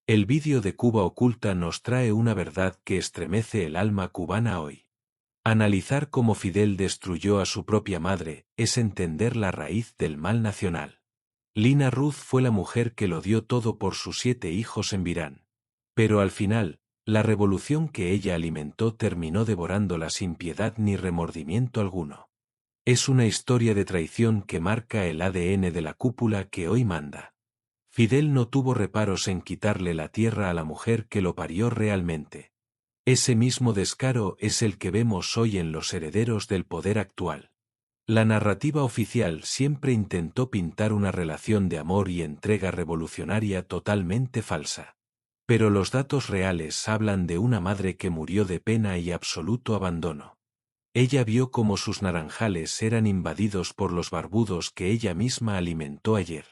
El vídeo de Cuba Oculta nos trae una verdad que estremece el alma cubana hoy. Analizar cómo Fidel destruyó a su propia madre es entender la raíz del mal nacional. Lina Ruth fue la mujer que lo dio todo por sus 7 hijos en Virán. Pero al final, la revolución que ella alimentó terminó devorándola sin piedad ni remordimiento alguno. Es una historia de traición que marca el ADN de la cúpula que hoy manda. Fidel no tuvo reparos en quitarle la tierra a la mujer que lo parió realmente. Ese mismo descaro es el que vemos hoy en los herederos del poder actual. La narrativa oficial siempre intentó pintar una relación de amor y entrega revolucionaria totalmente falsa. Pero los datos reales hablan de una madre que murió de pena y absoluto abandono. Ella vio cómo sus naranjales eran invadidos por los barbudos que ella misma alimentó ayer.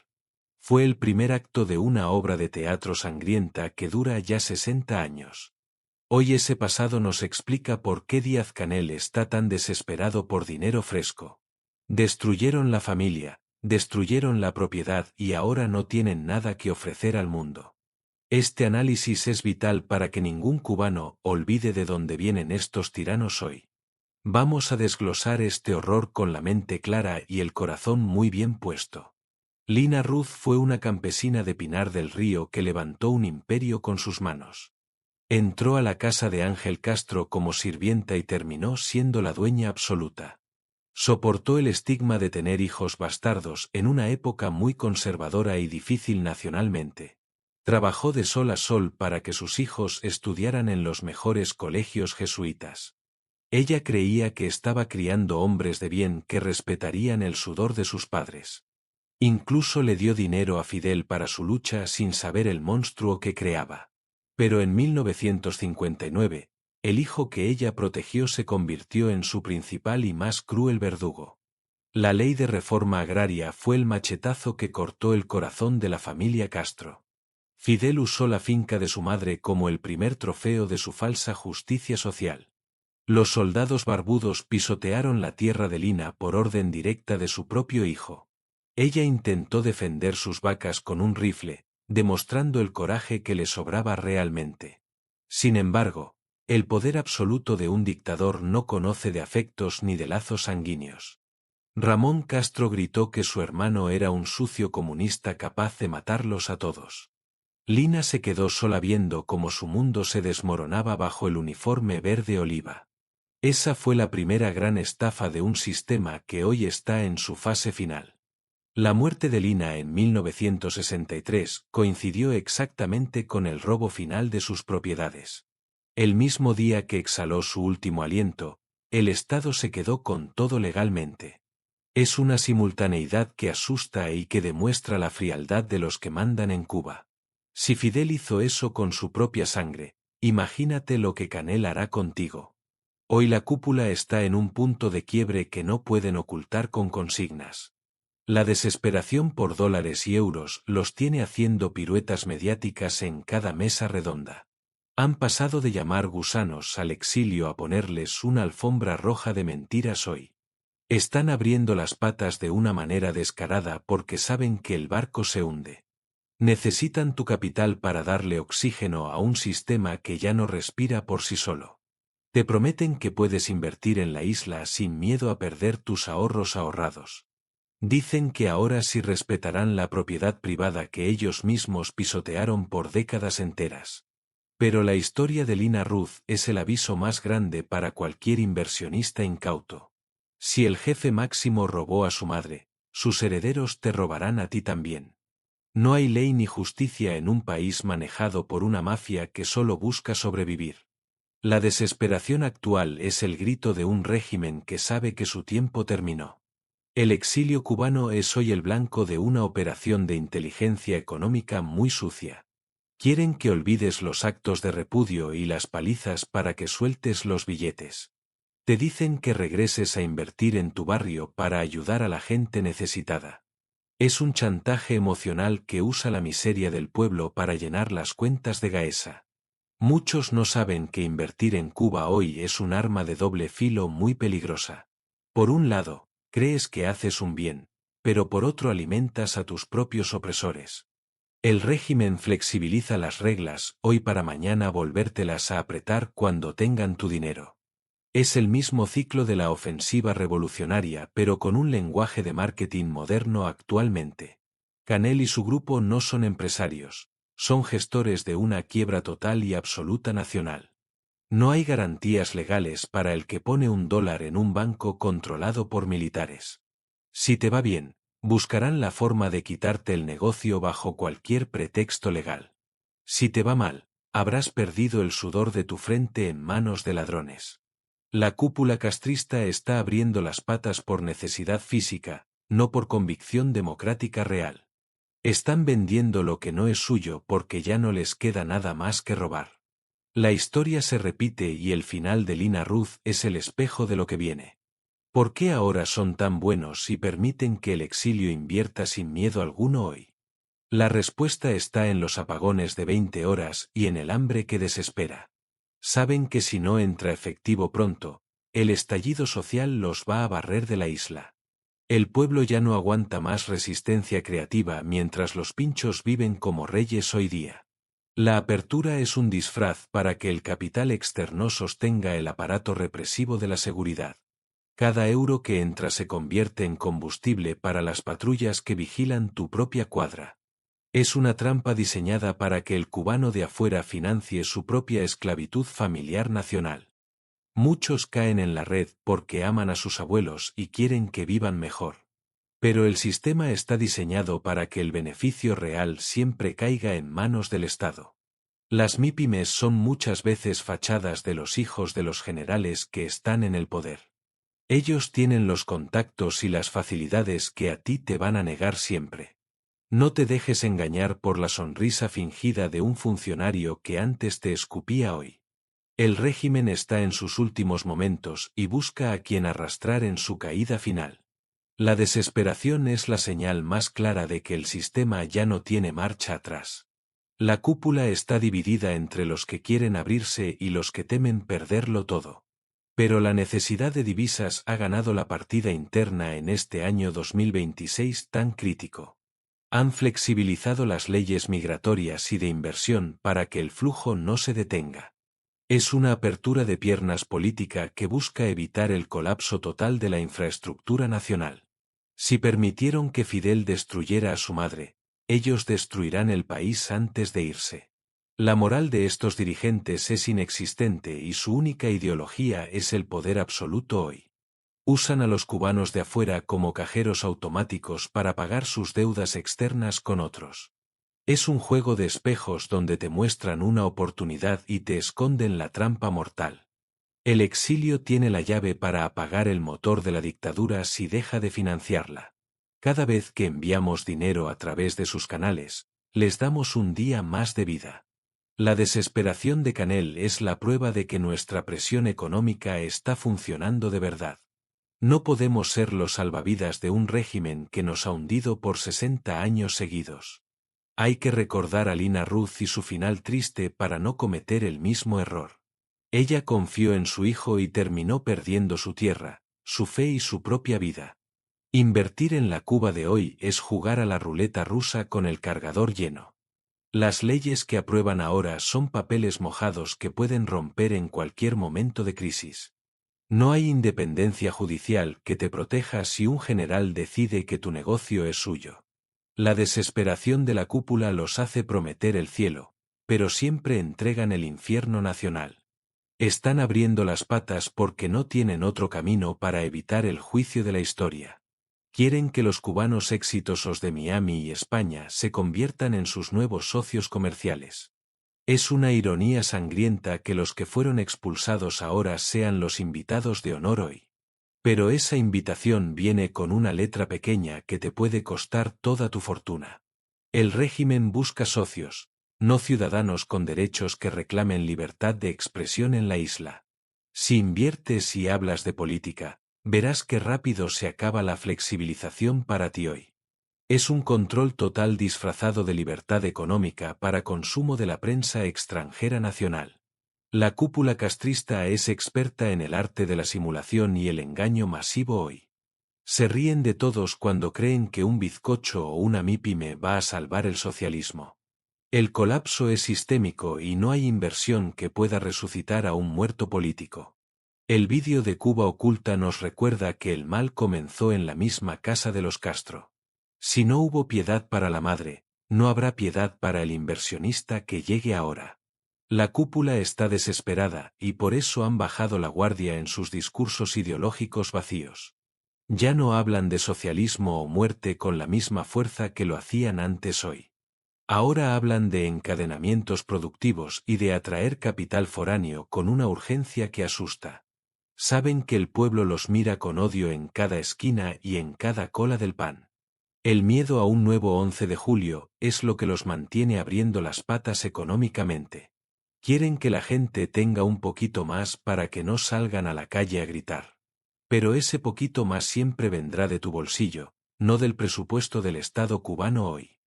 Fue el primer acto de una obra de teatro sangrienta que dura ya 60 años. Hoy ese pasado nos explica por qué Díaz-Canel está tan desesperado por dinero fresco. Destruyeron la familia, destruyeron la propiedad y ahora no tienen nada que ofrecer al mundo. Este análisis es vital para que ningún cubano olvide de dónde vienen estos tiranos hoy. Vamos a desglosar este horror con la mente clara y el corazón muy bien puesto. Lina Ruth fue una campesina de Pinar del Río que levantó un imperio con sus manos. Entró a la casa de Ángel Castro como sirvienta y terminó siendo la dueña absoluta. Soportó el estigma de tener hijos bastardos en una época muy conservadora y difícil nacionalmente. Trabajó de sol a sol para que sus hijos estudiaran en los mejores colegios jesuitas. Ella creía que estaba criando hombres de bien que respetarían el sudor de sus padres. Incluso le dio dinero a Fidel para su lucha sin saber el monstruo que creaba. Pero en 1959, el hijo que ella protegió se convirtió en su principal y más cruel verdugo. La ley de reforma agraria fue el machetazo que cortó el corazón de la familia Castro. Fidel usó la finca de su madre como el primer trofeo de su falsa justicia social. Los soldados barbudos pisotearon la tierra de Lina por orden directa de su propio hijo. Ella intentó defender sus vacas con un rifle, demostrando el coraje que le sobraba realmente. Sin embargo, el poder absoluto de un dictador no conoce de afectos ni de lazos sanguíneos. Ramón Castro gritó que su hermano era un sucio comunista capaz de matarlos a todos. Lina se quedó sola viendo cómo su mundo se desmoronaba bajo el uniforme verde oliva. Esa fue la primera gran estafa de un sistema que hoy está en su fase final. La muerte de Lina en 1963 coincidió exactamente con el robo final de sus propiedades. El mismo día que exhaló su último aliento, el Estado se quedó con todo legalmente. Es una simultaneidad que asusta y que demuestra la frialdad de los que mandan en Cuba. Si Fidel hizo eso con su propia sangre, imagínate lo que Canel hará contigo. Hoy la cúpula está en un punto de quiebre que no pueden ocultar con consignas. La desesperación por dólares y euros los tiene haciendo piruetas mediáticas en cada mesa redonda. Han pasado de llamar gusanos al exilio a ponerles una alfombra roja de mentiras hoy. Están abriendo las patas de una manera descarada porque saben que el barco se hunde. Necesitan tu capital para darle oxígeno a un sistema que ya no respira por sí solo. Te prometen que puedes invertir en la isla sin miedo a perder tus ahorros ahorrados. Dicen que ahora sí respetarán la propiedad privada que ellos mismos pisotearon por décadas enteras. Pero la historia de Lina Ruth es el aviso más grande para cualquier inversionista incauto. Si el jefe máximo robó a su madre, sus herederos te robarán a ti también. No hay ley ni justicia en un país manejado por una mafia que solo busca sobrevivir. La desesperación actual es el grito de un régimen que sabe que su tiempo terminó. El exilio cubano es hoy el blanco de una operación de inteligencia económica muy sucia. Quieren que olvides los actos de repudio y las palizas para que sueltes los billetes. Te dicen que regreses a invertir en tu barrio para ayudar a la gente necesitada. Es un chantaje emocional que usa la miseria del pueblo para llenar las cuentas de Gaesa. Muchos no saben que invertir en Cuba hoy es un arma de doble filo muy peligrosa. Por un lado, crees que haces un bien, pero por otro alimentas a tus propios opresores. El régimen flexibiliza las reglas hoy para mañana volvértelas a apretar cuando tengan tu dinero. Es el mismo ciclo de la ofensiva revolucionaria pero con un lenguaje de marketing moderno actualmente. Canel y su grupo no son empresarios, son gestores de una quiebra total y absoluta nacional. No hay garantías legales para el que pone $1 en un banco controlado por militares. Si te va bien, buscarán la forma de quitarte el negocio bajo cualquier pretexto legal. Si te va mal, habrás perdido el sudor de tu frente en manos de ladrones. La cúpula castrista está abriendo las patas por necesidad física, no por convicción democrática real. Están vendiendo lo que no es suyo porque ya no les queda nada más que robar. La historia se repite y el final de Lina Ruth es el espejo de lo que viene. ¿Por qué ahora son tan buenos y permiten que el exilio invierta sin miedo alguno hoy? La respuesta está en los apagones de 20 horas y en el hambre que desespera. Saben que si no entra efectivo pronto, el estallido social los va a barrer de la isla. El pueblo ya no aguanta más resistencia creativa mientras los pinchos viven como reyes hoy día. La apertura es un disfraz para que el capital externo sostenga el aparato represivo de la seguridad. Cada euro que entra se convierte en combustible para las patrullas que vigilan tu propia cuadra. Es una trampa diseñada para que el cubano de afuera financie su propia esclavitud familiar nacional. Muchos caen en la red porque aman a sus abuelos y quieren que vivan mejor. Pero el sistema está diseñado para que el beneficio real siempre caiga en manos del Estado. Las MIPYMES son muchas veces fachadas de los hijos de los generales que están en el poder. Ellos tienen los contactos y las facilidades que a ti te van a negar siempre. No te dejes engañar por la sonrisa fingida de un funcionario que antes te escupía hoy. El régimen está en sus últimos momentos y busca a quien arrastrar en su caída final. La desesperación es la señal más clara de que el sistema ya no tiene marcha atrás. La cúpula está dividida entre los que quieren abrirse y los que temen perderlo todo. Pero la necesidad de divisas ha ganado la partida interna en este año 2026 tan crítico. Han flexibilizado las leyes migratorias y de inversión para que el flujo no se detenga. Es una apertura de piernas política que busca evitar el colapso total de la infraestructura nacional. Si permitieron que Fidel destruyera a su madre, ellos destruirán el país antes de irse. La moral de estos dirigentes es inexistente y su única ideología es el poder absoluto hoy. Usan a los cubanos de afuera como cajeros automáticos para pagar sus deudas externas con otros. Es un juego de espejos donde te muestran una oportunidad y te esconden la trampa mortal. El exilio tiene la llave para apagar el motor de la dictadura si deja de financiarla. Cada vez que enviamos dinero a través de sus canales, les damos un día más de vida. La desesperación de Canel es la prueba de que nuestra presión económica está funcionando de verdad. No podemos ser los salvavidas de un régimen que nos ha hundido por 60 años seguidos. Hay que recordar a Lina Ruth y su final triste para no cometer el mismo error. Ella confió en su hijo y terminó perdiendo su tierra, su fe y su propia vida. Invertir en la Cuba de hoy es jugar a la ruleta rusa con el cargador lleno. Las leyes que aprueban ahora son papeles mojados que pueden romper en cualquier momento de crisis. No hay independencia judicial que te proteja si un general decide que tu negocio es suyo. La desesperación de la cúpula los hace prometer el cielo, pero siempre entregan el infierno nacional. Están abriendo las patas porque no tienen otro camino para evitar el juicio de la historia. Quieren que los cubanos exitosos de Miami y España se conviertan en sus nuevos socios comerciales. Es una ironía sangrienta que los que fueron expulsados ahora sean los invitados de honor hoy. Pero esa invitación viene con una letra pequeña que te puede costar toda tu fortuna. El régimen busca socios, no ciudadanos con derechos que reclamen libertad de expresión en la isla. Si inviertes y hablas de política, verás qué rápido se acaba la flexibilización para ti hoy. Es un control total disfrazado de libertad económica para consumo de la prensa extranjera nacional. La cúpula castrista es experta en el arte de la simulación y el engaño masivo hoy. Se ríen de todos cuando creen que un bizcocho o una MIPYME va a salvar el socialismo. El colapso es sistémico y no hay inversión que pueda resucitar a un muerto político. El vídeo de Cuba Oculta nos recuerda que el mal comenzó en la misma casa de los Castro. Si no hubo piedad para la madre, no habrá piedad para el inversionista que llegue ahora. La cúpula está desesperada y por eso han bajado la guardia en sus discursos ideológicos vacíos. Ya no hablan de socialismo o muerte con la misma fuerza que lo hacían antes hoy. Ahora hablan de encadenamientos productivos y de atraer capital foráneo con una urgencia que asusta. Saben que el pueblo los mira con odio en cada esquina y en cada cola del pan. El miedo a un nuevo 11 de julio es lo que los mantiene abriendo las patas económicamente. Quieren que la gente tenga un poquito más para que no salgan a la calle a gritar. Pero ese poquito más siempre vendrá de tu bolsillo, no del presupuesto del Estado cubano hoy.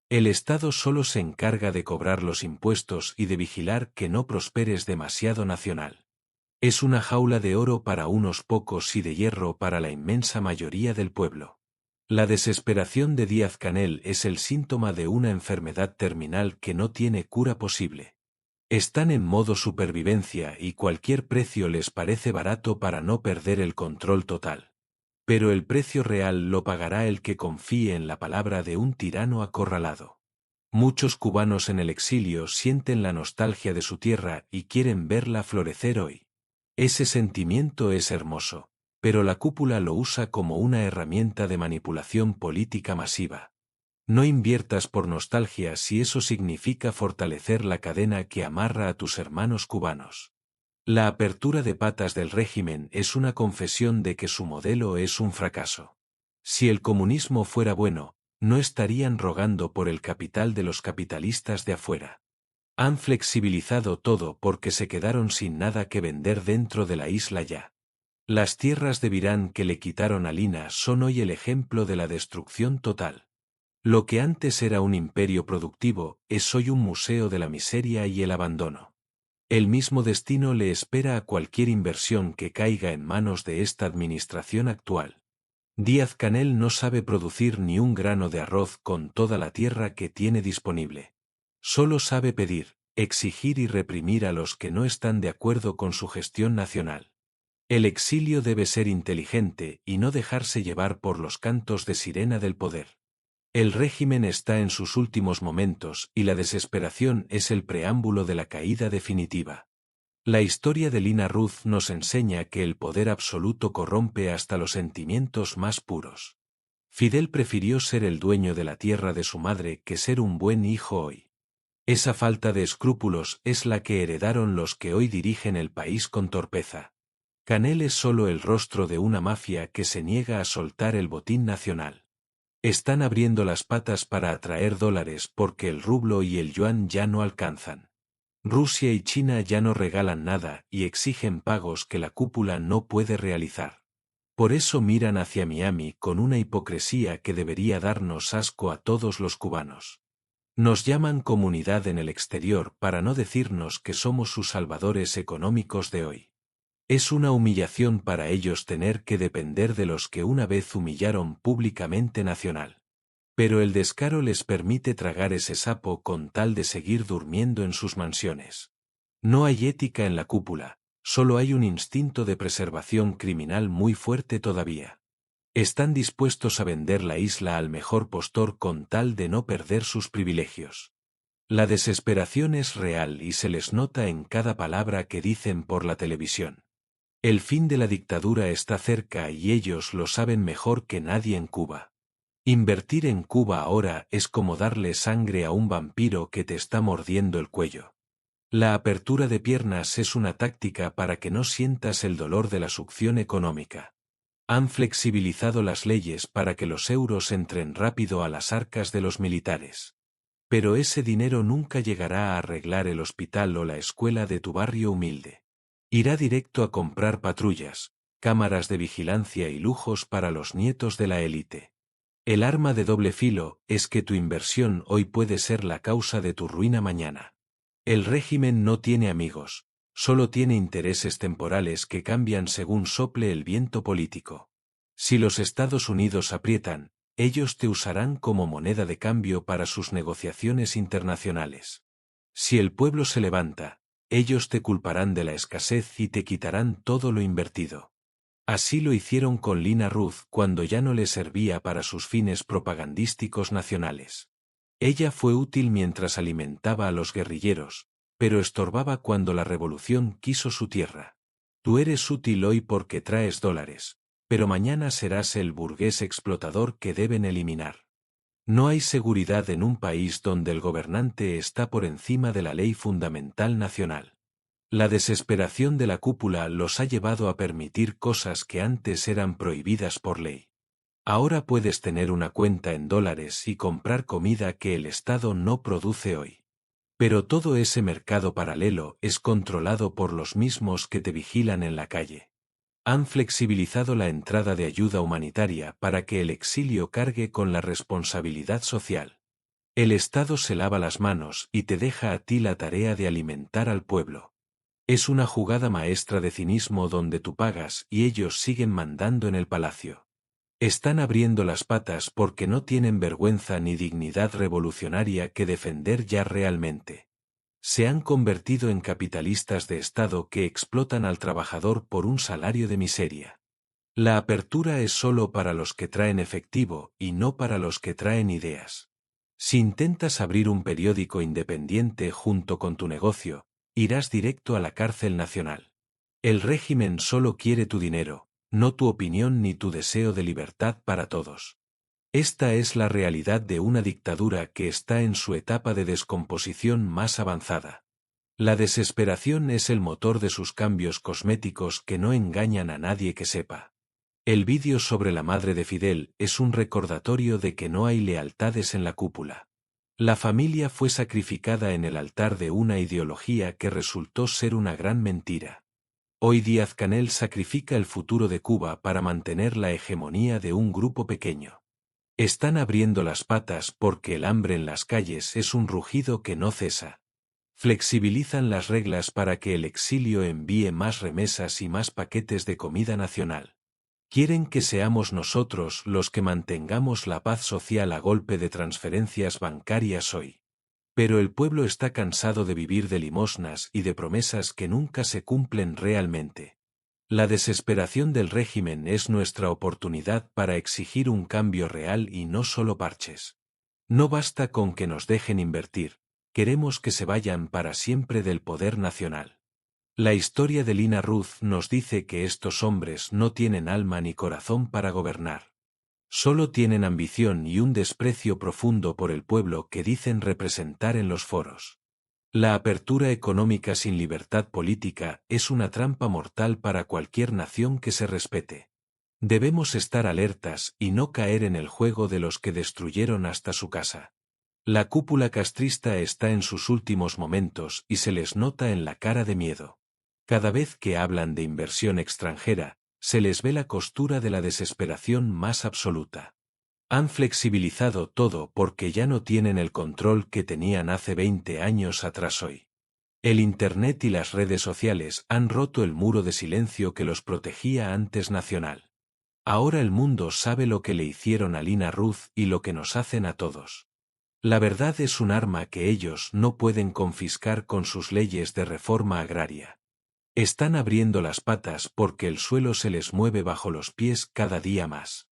El Estado solo se encarga de cobrar los impuestos y de vigilar que no prosperes demasiado nacional. Es una jaula de oro para unos pocos y de hierro para la inmensa mayoría del pueblo. La desesperación de Díaz-Canel es el síntoma de una enfermedad terminal que no tiene cura posible. Están en modo supervivencia y cualquier precio les parece barato para no perder el control total. Pero el precio real lo pagará el que confíe en la palabra de un tirano acorralado. Muchos cubanos en el exilio sienten la nostalgia de su tierra y quieren verla florecer hoy. Ese sentimiento es hermoso, pero la cúpula lo usa como una herramienta de manipulación política masiva. No inviertas por nostalgia si eso significa fortalecer la cadena que amarra a tus hermanos cubanos. La apertura de patas del régimen es una confesión de que su modelo es un fracaso. Si el comunismo fuera bueno, no estarían rogando por el capital de los capitalistas de afuera. Han flexibilizado todo porque se quedaron sin nada que vender dentro de la isla ya. Las tierras de Virán que le quitaron a Lina son hoy el ejemplo de la destrucción total. Lo que antes era un imperio productivo es hoy un museo de la miseria y el abandono. El mismo destino le espera a cualquier inversión que caiga en manos de esta administración actual. Díaz-Canel no sabe producir ni un grano de arroz con toda la tierra que tiene disponible. Solo sabe pedir, exigir y reprimir a los que no están de acuerdo con su gestión nacional. El exilio debe ser inteligente y no dejarse llevar por los cantos de sirena del poder. El régimen está en sus últimos momentos y la desesperación es el preámbulo de la caída definitiva. La historia de Lina Ruth nos enseña que el poder absoluto corrompe hasta los sentimientos más puros. Fidel prefirió ser el dueño de la tierra de su madre que ser un buen hijo hoy. Esa falta de escrúpulos es la que heredaron los que hoy dirigen el país con torpeza. Canel es solo el rostro de una mafia que se niega a soltar el botín nacional. Están abriendo las patas para atraer dólares porque el rublo y el yuan ya no alcanzan. Rusia y China ya no regalan nada y exigen pagos que la cúpula no puede realizar. Por eso miran hacia Miami con una hipocresía que debería darnos asco a todos los cubanos. Nos llaman comunidad en el exterior para no decirnos que somos sus salvadores económicos de hoy. Es una humillación para ellos tener que depender de los que una vez humillaron públicamente nacional. Pero el descaro les permite tragar ese sapo con tal de seguir durmiendo en sus mansiones. No hay ética en la cúpula, solo hay un instinto de preservación criminal muy fuerte todavía. Están dispuestos a vender la isla al mejor postor con tal de no perder sus privilegios. La desesperación es real y se les nota en cada palabra que dicen por la televisión. El fin de la dictadura está cerca y ellos lo saben mejor que nadie en Cuba. Invertir en Cuba ahora es como darle sangre a un vampiro que te está mordiendo el cuello. La apertura de piernas es una táctica para que no sientas el dolor de la succión económica. Han flexibilizado las leyes para que los euros entren rápido a las arcas de los militares. Pero ese dinero nunca llegará a arreglar el hospital o la escuela de tu barrio humilde. Irá directo a comprar patrullas, cámaras de vigilancia y lujos para los nietos de la élite. El arma de doble filo es que tu inversión hoy puede ser la causa de tu ruina mañana. El régimen no tiene amigos, solo tiene intereses temporales que cambian según sople el viento político. Si los Estados Unidos aprietan, ellos te usarán como moneda de cambio para sus negociaciones internacionales. Si el pueblo se levanta, ellos te culparán de la escasez y te quitarán todo lo invertido. Así lo hicieron con Lina Ruth cuando ya no le servía para sus fines propagandísticos nacionales. Ella fue útil mientras alimentaba a los guerrilleros, pero estorbaba cuando la revolución quiso su tierra. Tú eres útil hoy porque traes dólares, pero mañana serás el burgués explotador que deben eliminar. No hay seguridad en un país donde el gobernante está por encima de la ley fundamental nacional. La desesperación de la cúpula los ha llevado a permitir cosas que antes eran prohibidas por ley. Ahora puedes tener una cuenta en dólares y comprar comida que el Estado no produce hoy. Pero todo ese mercado paralelo es controlado por los mismos que te vigilan en la calle. Han flexibilizado la entrada de ayuda humanitaria para que el exilio cargue con la responsabilidad social. El Estado se lava las manos y te deja a ti la tarea de alimentar al pueblo. Es una jugada maestra de cinismo donde tú pagas y ellos siguen mandando en el palacio. Están abriendo las patas porque no tienen vergüenza ni dignidad revolucionaria que defender ya realmente. Se han convertido en capitalistas de Estado que explotan al trabajador por un salario de miseria. La apertura es solo para los que traen efectivo y no para los que traen ideas. Si intentas abrir un periódico independiente junto con tu negocio, irás directo a la cárcel nacional. El régimen solo quiere tu dinero, no tu opinión ni tu deseo de libertad para todos. Esta es la realidad de una dictadura que está en su etapa de descomposición más avanzada. La desesperación es el motor de sus cambios cosméticos que no engañan a nadie que sepa. El vídeo sobre la madre de Fidel es un recordatorio de que no hay lealtades en la cúpula. La familia fue sacrificada en el altar de una ideología que resultó ser una gran mentira. Hoy Díaz-Canel sacrifica el futuro de Cuba para mantener la hegemonía de un grupo pequeño. Están abriendo las patas porque el hambre en las calles es un rugido que no cesa. Flexibilizan las reglas para que el exilio envíe más remesas y más paquetes de comida nacional. Quieren que seamos nosotros los que mantengamos la paz social a golpe de transferencias bancarias hoy. Pero el pueblo está cansado de vivir de limosnas y de promesas que nunca se cumplen realmente. La desesperación del régimen es nuestra oportunidad para exigir un cambio real y no solo parches. No basta con que nos dejen invertir, queremos que se vayan para siempre del poder nacional. La historia de Lina Ruth nos dice que estos hombres no tienen alma ni corazón para gobernar. Solo tienen ambición y un desprecio profundo por el pueblo que dicen representar en los foros. La apertura económica sin libertad política es una trampa mortal para cualquier nación que se respete. Debemos estar alertas y no caer en el juego de los que destruyeron hasta su casa. La cúpula castrista está en sus últimos momentos y se les nota en la cara de miedo. Cada vez que hablan de inversión extranjera, se les ve la costura de la desesperación más absoluta. Han flexibilizado todo porque ya no tienen el control que tenían hace 20 años atrás hoy. El Internet y las redes sociales han roto el muro de silencio que los protegía antes nacional. Ahora el mundo sabe lo que le hicieron a Lina Ruth y lo que nos hacen a todos. La verdad es un arma que ellos no pueden confiscar con sus leyes de reforma agraria. Están abriendo las patas porque el suelo se les mueve bajo los pies cada día más.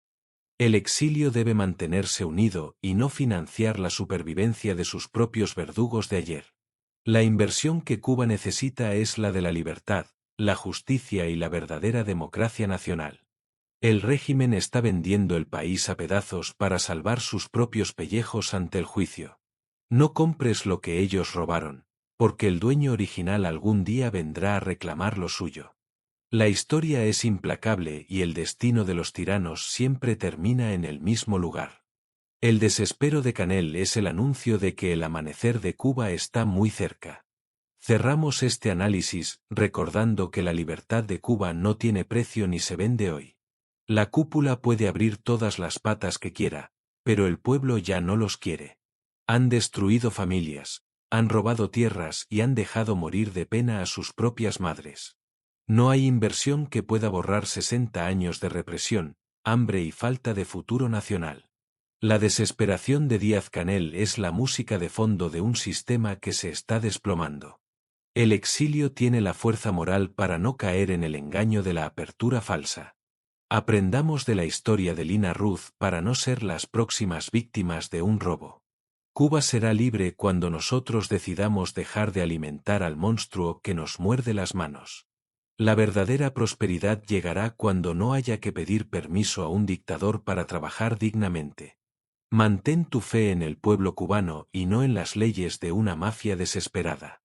El exilio debe mantenerse unido y no financiar la supervivencia de sus propios verdugos de ayer. La inversión que Cuba necesita es la de la libertad, la justicia y la verdadera democracia nacional. El régimen está vendiendo el país a pedazos para salvar sus propios pellejos ante el juicio. No compres lo que ellos robaron, porque el dueño original algún día vendrá a reclamar lo suyo. La historia es implacable y el destino de los tiranos siempre termina en el mismo lugar. El desespero de Canel es el anuncio de que el amanecer de Cuba está muy cerca. Cerramos este análisis recordando que la libertad de Cuba no tiene precio ni se vende hoy. La cúpula puede abrir todas las patas que quiera, pero el pueblo ya no los quiere. Han destruido familias, han robado tierras y han dejado morir de pena a sus propias madres. No hay inversión que pueda borrar 60 años de represión, hambre y falta de futuro nacional. La desesperación de Díaz-Canel es la música de fondo de un sistema que se está desplomando. El exilio tiene la fuerza moral para no caer en el engaño de la apertura falsa. Aprendamos de la historia de Lina Ruth para no ser las próximas víctimas de un robo. Cuba será libre cuando nosotros decidamos dejar de alimentar al monstruo que nos muerde las manos. La verdadera prosperidad llegará cuando no haya que pedir permiso a un dictador para trabajar dignamente. Mantén tu fe en el pueblo cubano y no en las leyes de una mafia desesperada.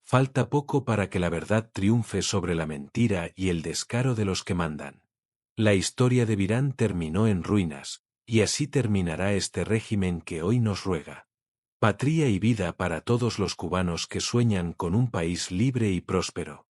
Falta poco para que la verdad triunfe sobre la mentira y el descaro de los que mandan. La historia de Virán terminó en ruinas, y así terminará este régimen que hoy nos ruega. Patria y vida para todos los cubanos que sueñan con un país libre y próspero.